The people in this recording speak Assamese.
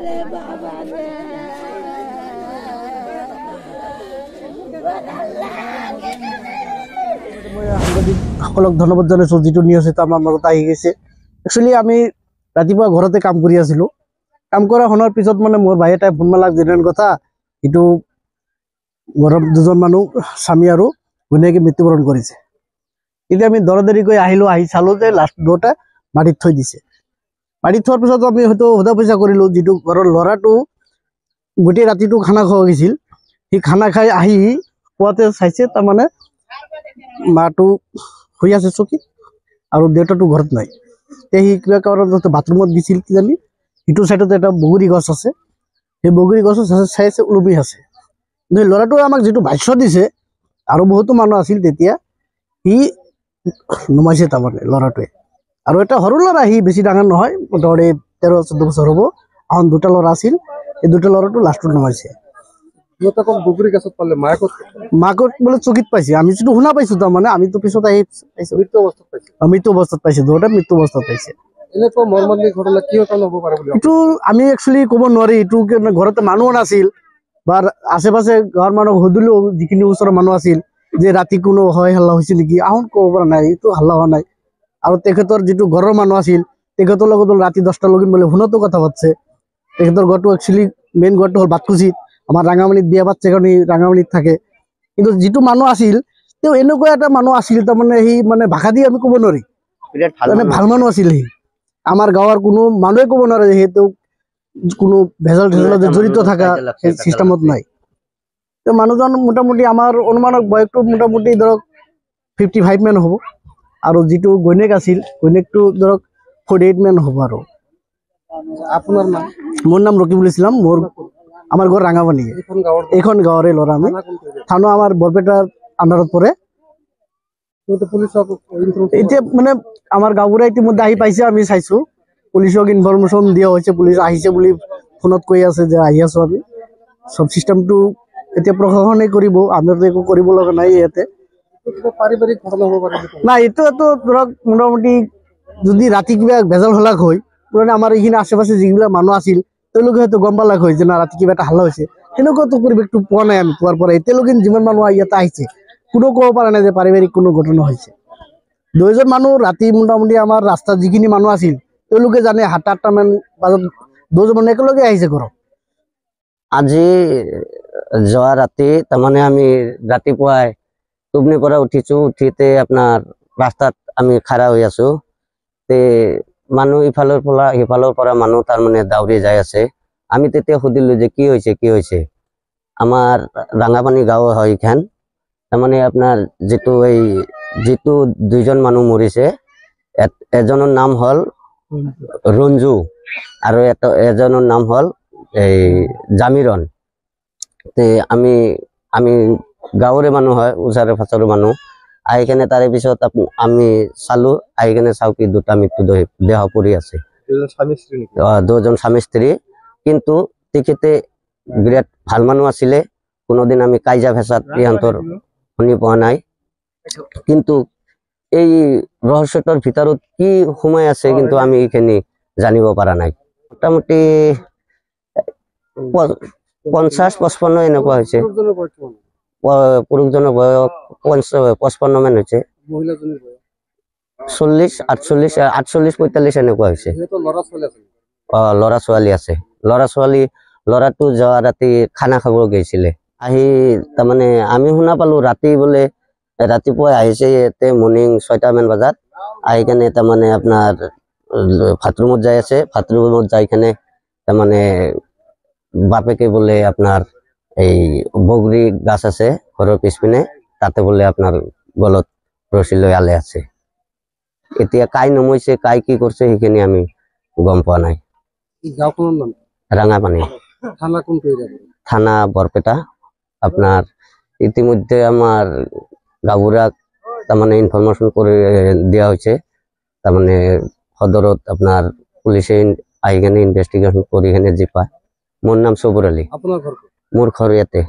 মই সাংবাদিকসকলক ধন্যবাদ জনাইছো যিটো নিউজ এটা আমাৰ মাজত আহি গৈছে। একচুৱেলি আমি ৰাতিপুৱা ঘৰতে কাম কৰি আছিলোঁ। কাম কৰা শুনাৰ পিছত মানে মোৰ ভাই এটাই ফোন মালাক যেনে কথা এইটো ঘৰৰ দুজন মানুহ স্বামী আৰু ঘৈণীয়েকে মৃত্যুবৰণ কৰিছে। এতিয়া আমি দৌৰাদৌৰিকৈ আহিলোঁ, আহি চালোঁ যে লাষ্ট দুটা মাটিত থৈ দিছে। মাটিত থোৱাৰ পিছত আমি হয়তো সোধা পোছা কৰিলোঁ, যিটো ঘৰৰ ল'ৰাটো গোটেই ৰাতিটো খানা খোৱা গৈছিল, সি খানা খাই আহি পুৱাতে চাইছে তাৰমানে মাটো শুই আছে চকীত আৰু দেউতাটো ঘৰত নাই। সি কিবা কাৰণত বাথৰুমত গৈছিল কিজানি, সিটো চাইডত এটা বগৰী গছ আছে, সেই বগৰী গছত চাইছে ওলমি আছে। কিন্তু ল'ৰাটোৱে আমাক যিটো ভাষ্য দিছে, আৰু বহুতো মানুহ আছিল তেতিয়া, সি নমাইছে তাৰমানে ল'ৰাটোৱে। আৰু এটা সৰু ল'ৰা, সি বেছি ডাঙৰ নহয়, মোটামুটি 13-14 বছৰ হ'ব। আন দুটা ল'ৰা আছিল, এই দুটা ল'ৰাটো লাষ্টত নমাইছে। মাকক বোলে চকীত পাইছে, আমি যিটো শুনা পাইছো তাৰমানে, আমিতো পিছত আহি মৃত্যু অৱস্থাত পাইছে, দুয়োটা মৃত্যু অৱস্থাত পাইছে। এইটো আমি একচুৱেলি ক'ব নোৱাৰি, এইটো ঘৰতে মানুহ নাছিল বা আশে পাশে গাঁৱৰ মানুহক সুধিলেও যিখিনি ওচৰৰ মানুহ আছিল যে ৰাতি কোনো হয় হাল্লা হৈছে নেকি, আহোন ক'ব পৰা নাই, এইটো হাল্লা হোৱা নাই। আৰু তেখেতৰ যিটো ঘৰৰ মানুহ আছিল, তেখেতৰ লগত ৰাতি 10টালৈকে বোলে ফোনতো কথা পাতিছে। তেখেতৰ ঘৰটো একচুৱেলি মেইন ঘৰটো হ'ল বাটকুচিত, আমাৰ ৰাঙামাটিত বিয়া পাতিছে কাৰণে ৰাঙামাটিত থাকে। কিন্তু যিটো মানুহ আছিল, তেওঁ এনেকুৱা এটা মানুহ আছিল তাৰমানে, সি মানে ভাষা দি আমি ক'ব নোৱাৰি, ভাল মানুহ আছিল। সি আমাৰ গাঁৱৰ কোনো মানুহে ক'ব নোৱাৰে যে সেইটো কোনো ভেজাল জড়িত থকা চিষ্টেমত নাই। তো মানুহজন মোটামুটি আমাৰ অনুমানক বয়সটো মোটামুটি ধৰক 55 মান হ'ব। আৰু যিটো ঘৈণীয়েক আছিল, ঘৈণীয়েকটো ধৰক 48 মান হ'ব। আৰু আপোনাৰ নাম? মোৰ নাম ৰকিবুল ইছলাম। আমাৰ ঘৰ ৰাঙামাটি, এইখন গাঁৱৰে ল'ৰা। আমি থানা আমাৰ বৰপেটাৰ আণ্ডাৰত পৰে। এতিয়া মানে আমাৰ গাঁওবুঢ়া ইতিমধ্যে আহি পাইছে, আমি চাইছো, পুলিচক ইনফৰমেশ্যন দিয়া হৈছে, পুলিচ আহিছে বুলি ফোনত কৈ আছে যে আহি আছো। আমি চব চিষ্টেমটো এতিয়া প্ৰশাসনে কৰিব, আমিতো একো কৰিব লগা নাই ইয়াতে। নাই, এইটো ধৰক মোটামুটি যদি ৰাতি কিবা ভেজাল হলাক হয়, আমাৰ এইখিনি আশে পাশে যিবিলাক মানুহ আছিল তেওঁলোকে হয়তো গম পালাক হয় যে না ৰাতি কিবা এটা হাল্লা হৈছে। সেনেকুৱাতো পৰিৱেশটো পোৱা নাই আমি। পোৱাৰ পৰা এতিয়ালৈকে যিমান মানুহ ইয়াতে আহিছে, কোনো ক'ব পৰা নাই যে পাৰিবাৰিক কোনো ঘটনা হৈছে। দুইজন মানুহ ৰাতি মোটামুটি আমাৰ ৰাস্তাত যিখিনি মানুহ আছিল তেওঁলোকে জানে 7-8টা মান বজাত দুজন মানুহ একেলগে আহিছে ঘৰত। আজি যোৱা ৰাতি তাৰমানে আমি ৰাতিপুৱাই টোপনিৰ পৰা উঠিছো, উঠিতে আপোনাৰ ৰাস্তাত আমি খাৰা হৈ আছো। তে মানুহ ইফালৰ পৰা সিফালৰ পৰা মানুহ তাৰমানে দাউৰি যাই আছে। আমি তেতিয়া সুধিলো যে কি হৈছে। আমাৰ ৰাঙাপানী গাঁও হয় এইখান। তাৰমানে আপোনাৰ যিটো দুইজন মানুহ মৰিছে, এজনৰ নাম হ'ল ৰঞ্জু আৰু এজনৰ নাম হ'ল জামিৰন। তে আমি গাঁৱৰে মানুহ হয়, ওচৰে পাঁজৰে মানুহ। আহি কেনে তাৰে পিছত আমি চালো, আহি কেনে চাওঁ কি দুটা মৃত্যুদেহ পৰি আছে, দুজন স্বামী স্ত্ৰী। কিন্তু তেখেতে বিৰাট ভাল মানুহ আছিলে, কোনোদিন আমি কাইজা ভেচাত ইহঁতৰ শুনি পোৱা নাই। কিন্তু এই ৰহস্যটোৰ ভিতৰত কি সোমাই আছে কিন্তু আমি এইখিনি জানিব পৰা নাই। মোটামুটি 50-55 এনেকুৱা হৈছে। পুৰুষজনৰ বয়স 55 মান হৈছে, 40-48-45 এনেকুৱা হৈছে। ল'ৰা ছোৱালী আছে। ল'ৰাটো যোৱা ৰাতি খানা খাব গৈছিলে। আহি তাৰমানে আমি শুনা পালো ৰাতি বোলে ৰাতিপুৱাই আহিছে ইয়াতে মৰ্নিং 6টা মান বজাত। আহি কেনে তাৰমানে আপোনাৰ বাথৰুমত যাই আছে। বাথৰুমত যাই কেনে তাৰমানে বাপেকে বোলে আপোনাৰ এই বগৰী গাছ আছে ঘৰৰ পিছপিনে, তাতে বোলে আপোনাৰ গলত ৰছী লৈ আলে আছে। এতিয়া কাই নমৈছে, কাই কি কৰিছে সেইখিনি আমি গম পোৱা নাই। ৰাঙাপানী থানা বৰপেটা। আপোনাৰ ইতিমধ্যে আমাৰ গাঁওবুঢ়াক তাৰমানে ইনফৰমেশ্যন কৰি দিয়া হৈছে। তাৰমানে সদৰত আপোনাৰ পুলিচে আহি কেনে ইনভেষ্টিগেশ্যন কৰি কেনে যি পায়। মোৰ নাম চবুৰ আলী। মোৰ ঘৰ ইয়াতে।